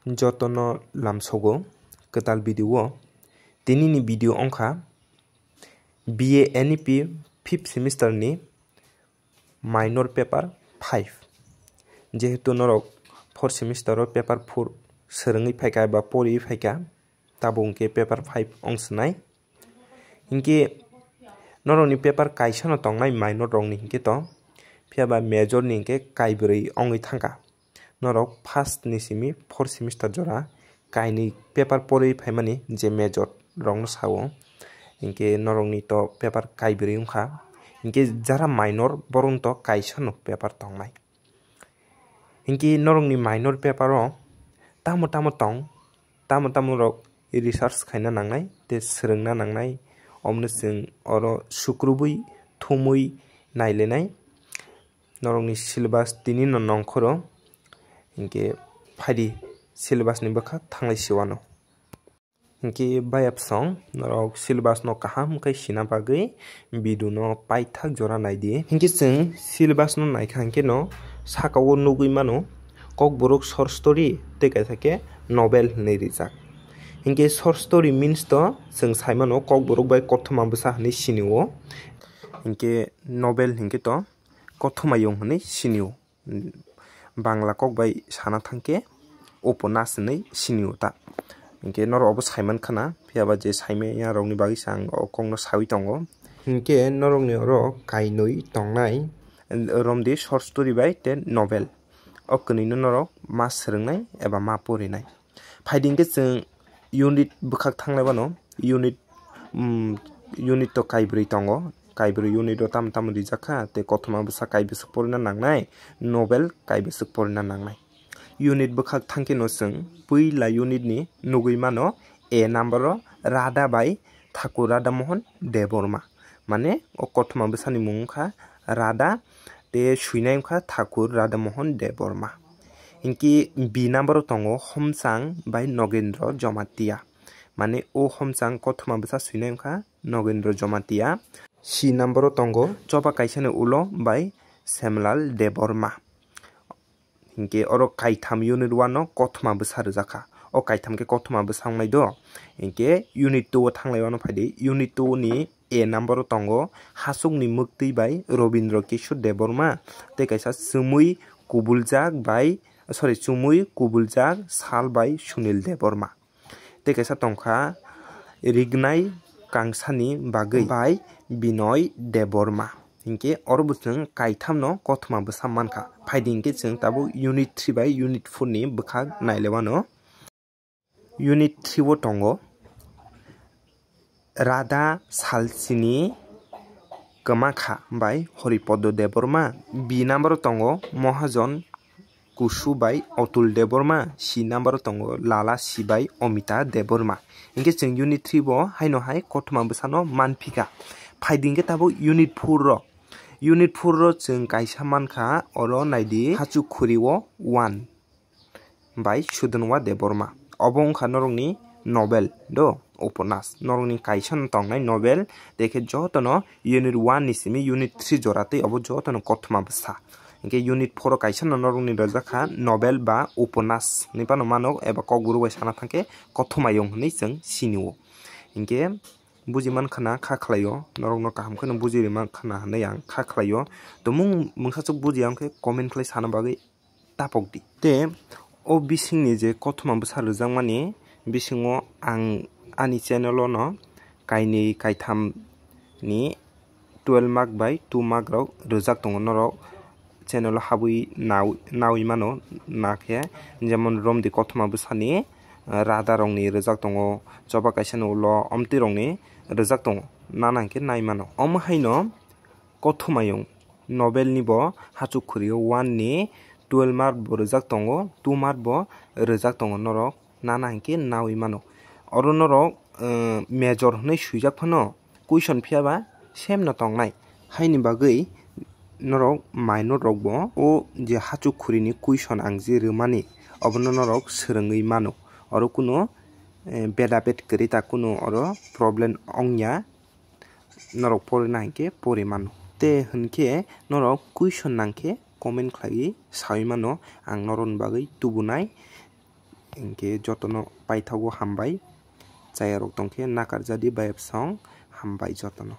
Jotono lamsogo ketal video tinini video ongkha BA NEP 5th semester ni minor paper 5 jehetu norok 4th semester o paper 4 serengui phaika ba pori phaika tabo unke paper 5 ongsnai inke noroni paper kaisa no tongnai minor rong ni hinke to phiaba major ni hinke kaibrui ongui thangka norok first ni simi 4th semester jora kaini paper pori phaimani je major rong no sao inke norok ni to paper kaibrui ongkha inke jara minor borong to kaisa no paper tongnai inke norok ni minor paper o tamo tamo rok research khaina nangnai te srengna nangnai omno chwng oro sukrubui thumui nailenai norok ni syllabus tini no nongkhoro inke phaidi syllabus ni bwkha thanglai siwano inke bayap song norok syllabus no kaham khai sina bagui video no paithak jora naidi inke chwng syllabus no naikha hinke no sakao nugui mano kokborok short story tei kaisa ke novel hinui rijak inke short story means to chwng saimano kokborok bai kothoma bwsa hinui sinio inke novel hinke to kothoma-yung hinui sinio bangla kok bai sana thangke upanas hinui sinio ta inke noro obo saiman khana phiaba je saimaya rok ni bagi sang okong no sawi tongo inke norok ni oro kainui tongnai romdi short story bai te novel o kunui no norok ma srwngnai eba ma porinai phaidi hingke chwng unit bwkhak thanglai bano unit to kaibrui tongo kaibrui unit o tam rijakha te kothoma bwsa kaibisuk porina nangnai novel kaibisuk porina nangnai unit bwkhak thangke no chwng puila unit ni nugui mano a number o Radha bai Thakur Radha Mohan Deborma mane o kothoma bwsa ni mung kha Radha te suinai kha Thakur Radha Mohan Deborma inki B number o tongo Homchang bai Nogendra Jomatia mane o Homchang kothoma bwsa suinai kha Nogendra Jomatia C number o tongo choba kaisa ni ulo bai Semlal Deborma hinke oro kaitam unit 1 no kothoma bwsa rwjakha o kaitam ke kothoma bwsa ongnai do hinke unit 2 o thanglai wano phaidi unit 2 ni A number o tongo hasuk ni muktui bai Robindra Kishore Deborma te kaisa chumui kubuljak sal bai Sunil Deborma te kaisa tongkha Rignai Kangsani bagui bai Binoy Deborma hinke oro bwchung kaitam no kothoma bwsa mankha phaidi hinke chwng tabo unit 3 bai unit 4 ni bwkhak nailewano unit 3 o tongo Radha Salchini Kamakha bai Horipodo Deborma B number o tongo Mohajon Kusu bai Otul Deborma C number o tongo Lala Si bai Omita Deborma hinke chwng unit 3 bo haino hai kothoma bwsa no manphika phaidi hinke tabo unit 4 ro chwng kaisa mankha oro naidi Hachukuri o 1 bai Sudonwa Deborma obo ongkha norok ni novel do upanas norok ni kaisa no tongnai novel dekhe jotono unit 1 ni simi unit 3 joratei obo jotono kothoma bwsa hinke unit 4 o kaisa no norok ni rwjakha novel ba upanas ni pano mano eba kokguru bai sana thangke kothoma-yung hinui chwng sinio hinke bujiman khana kha khlaio norok no kaham khano bujirima khana hinui ang kha khlaio to mungsachuk bujiyam khe comment khlai sana bagui tapokdi te o bisingni je kothoma bwsa rwjakmani bisingo ang ani channel o no kaini kaitam ni 12 mark by 2 mark rok rwjak tongo norok channel o habui nawi mano nakhe jemon romdi kothoma bwsani Radha rong ni rwjak tongo choba kaisa ni ulo omti rong ni rwjak tongo nana hingke nai mano omo haino kothoma-yung novel ni bo Hachukuri o 1 ni 12 mark bo rwjak tongo 2 mark bo rwjak tongo norok nana hingke nawi mano oro norok major hinui suijak phano question phiaba same no tongnai haini bagui norok minor rok bo o je Hachukuri ni question ang je rwmani obono norok srwngui mano oro kuno bedabet kwri ta kuno oro problem ongya norok porina hingke pori mano te hinkhe norok question nangkhe comment khlai sawi mano ang norok ni bagui tubunai Engke jotono paithago hambai chaya rok tongkhe nakarjadi bayap song hambai jotono.